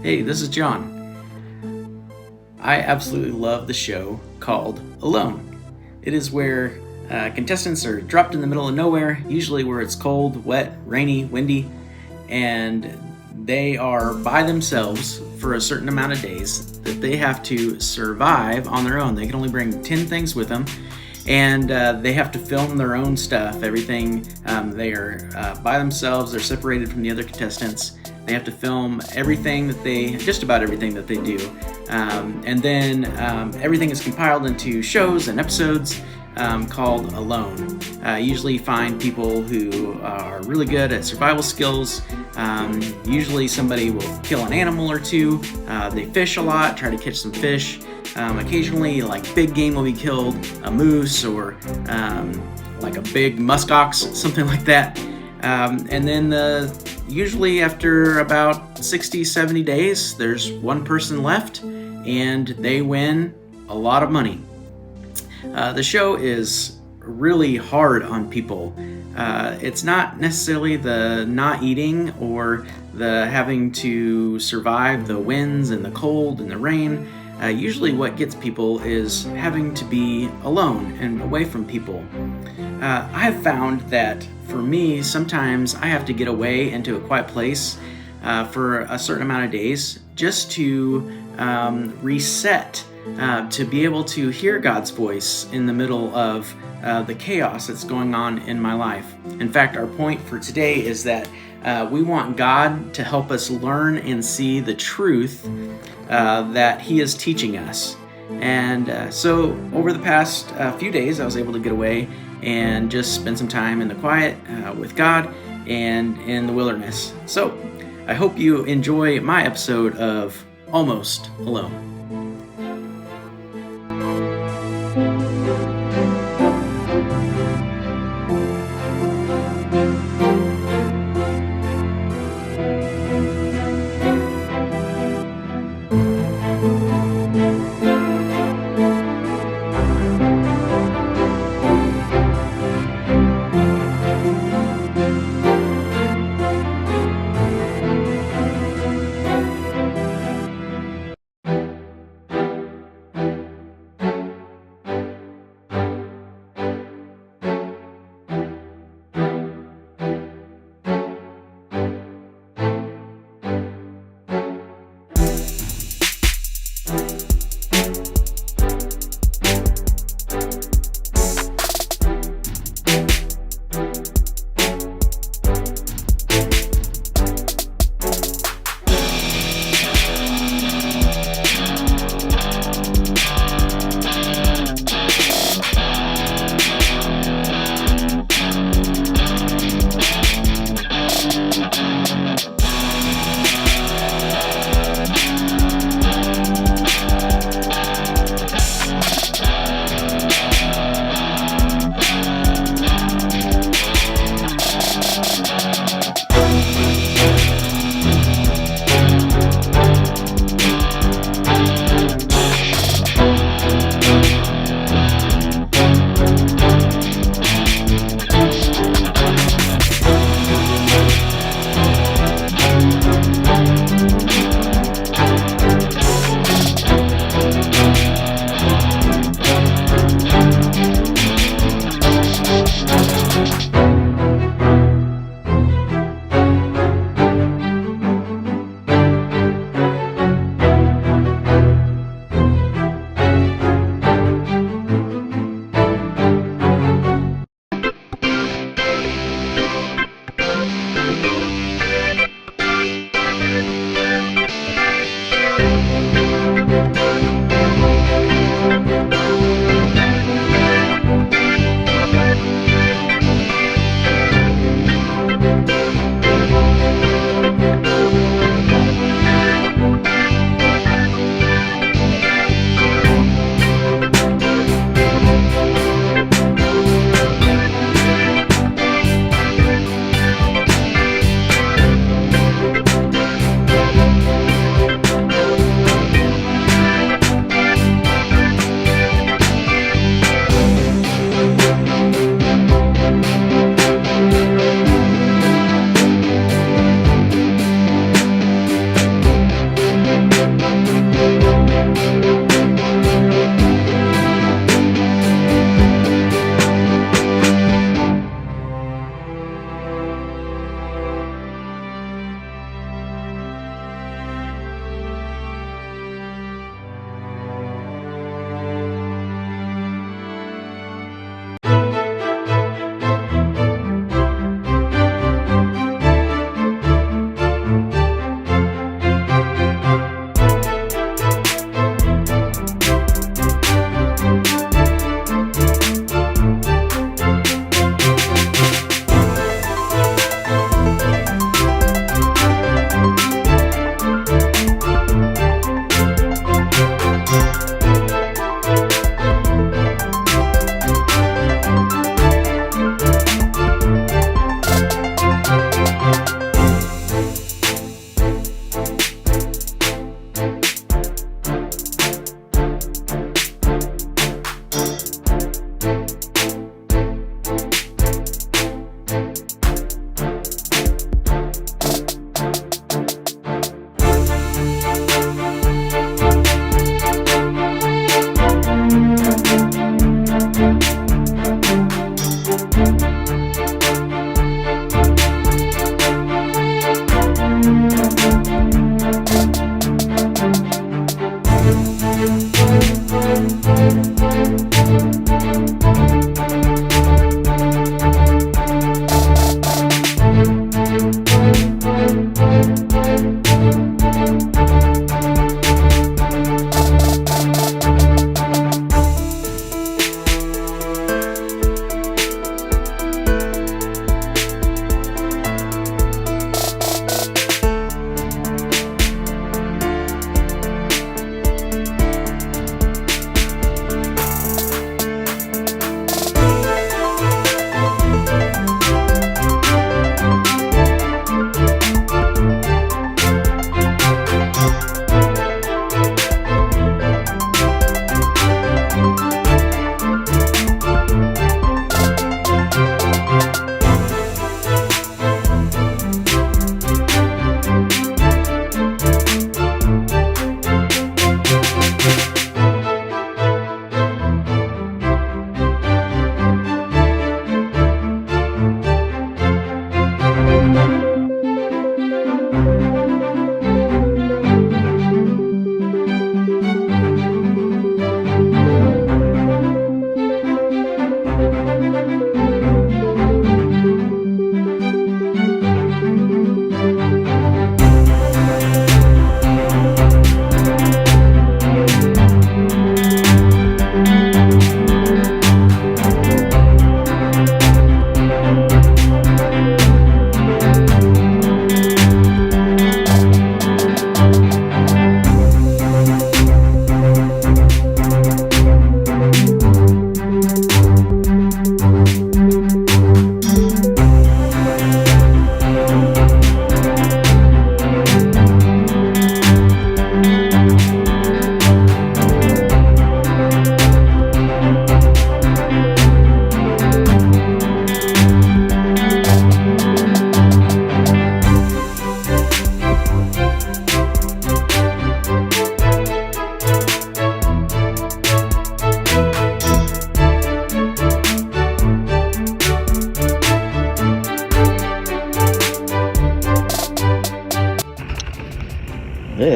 Hey, this is John. I absolutely love the show called Alone. It is where contestants are dropped in the middle of nowhere, usually where it's cold, wet, rainy, windy, and they are by themselves for a certain amount of days that they have to survive on their own. They can only bring 10 things with them, and they have to film their own stuff. Everything, they are by themselves, they're separated from the other contestants. They have to film everything just about everything that they do. And then everything is compiled into shows and episodes called Alone. Usually find people who are really good at survival skills. Usually somebody will kill an animal or two. They fish a lot, try to catch some fish. Occasionally, like big game will be killed, a moose or like a big muskox, something like that. And then usually after about 60, 70 days, there's one person left and they win a lot of money. The show is really hard on people. It's not necessarily the not eating or the having to survive the winds and the cold and the rain. Usually what gets people is having to be alone and away from people. I have found that for me, sometimes I have to get away into a quiet place for a certain amount of days just to reset, to be able to hear God's voice in the middle of the chaos that's going on in my life. In fact, our point for today is that we want God to help us learn and see the truth that He is teaching us. And so over the past few days, I was able to get away and just spend some time in the quiet with God and in the wilderness. So I hope you enjoy my episode of Almost Alone.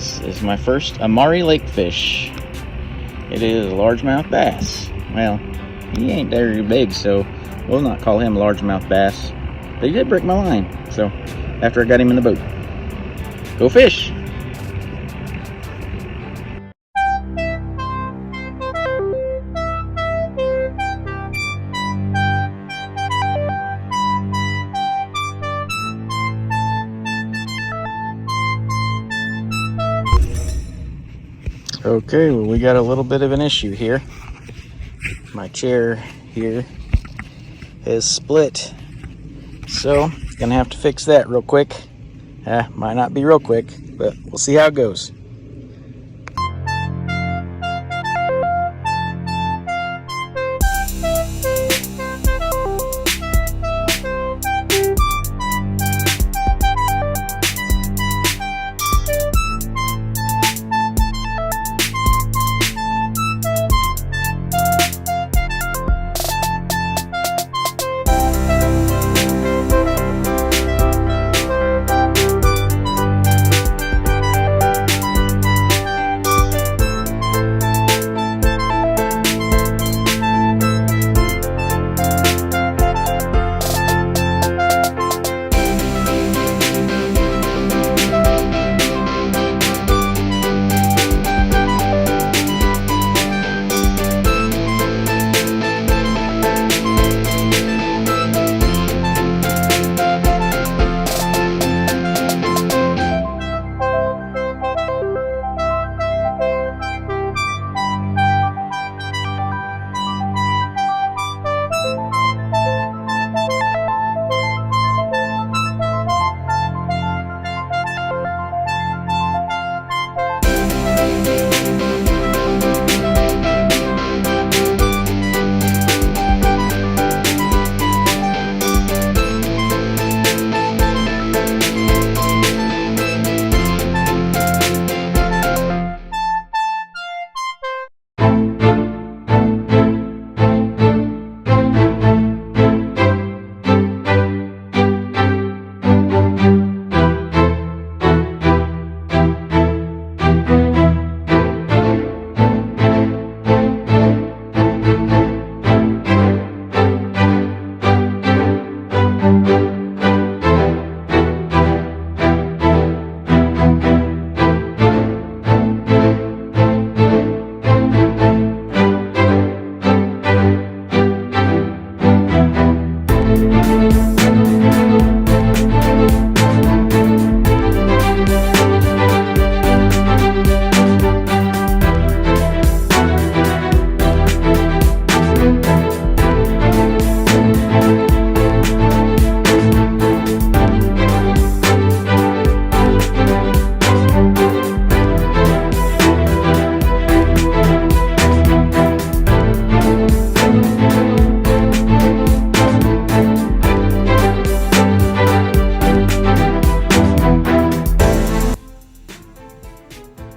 This is my first Amari Lake fish. It is a largemouth bass. Well, he ain't very big, so we'll not call him largemouth bass. But he did break my line, so after I got him in the boat. Go fish! Okay, well, we got a little bit of an issue here. My chair here is split, so gonna have to fix that real quick. Might not be real quick, but we'll see how it goes.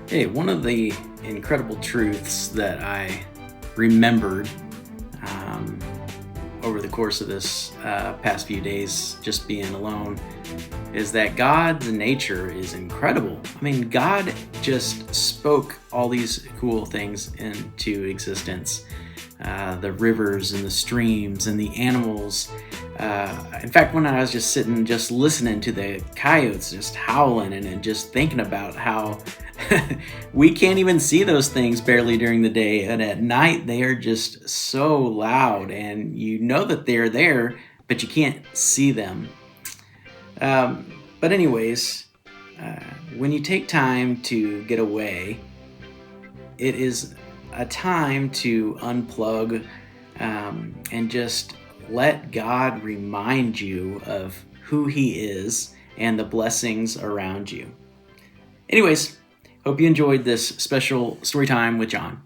Hey, one of the incredible truths that I remembered over the course of this past few days, just being alone, is that God's nature is incredible. I mean, God just spoke all these cool things into existence. The rivers and the streams and the animals. In fact, when I was just sitting, just listening to the coyotes just howling and just thinking about how we can't even see those things barely during the day, and at night they are just so loud, and you know that they're there, but you can't see them. But anyways, when you take time to get away, it is a time to unplug and just let God remind you of who He is and the blessings around you. Anyways, hope you enjoyed this special story time with John.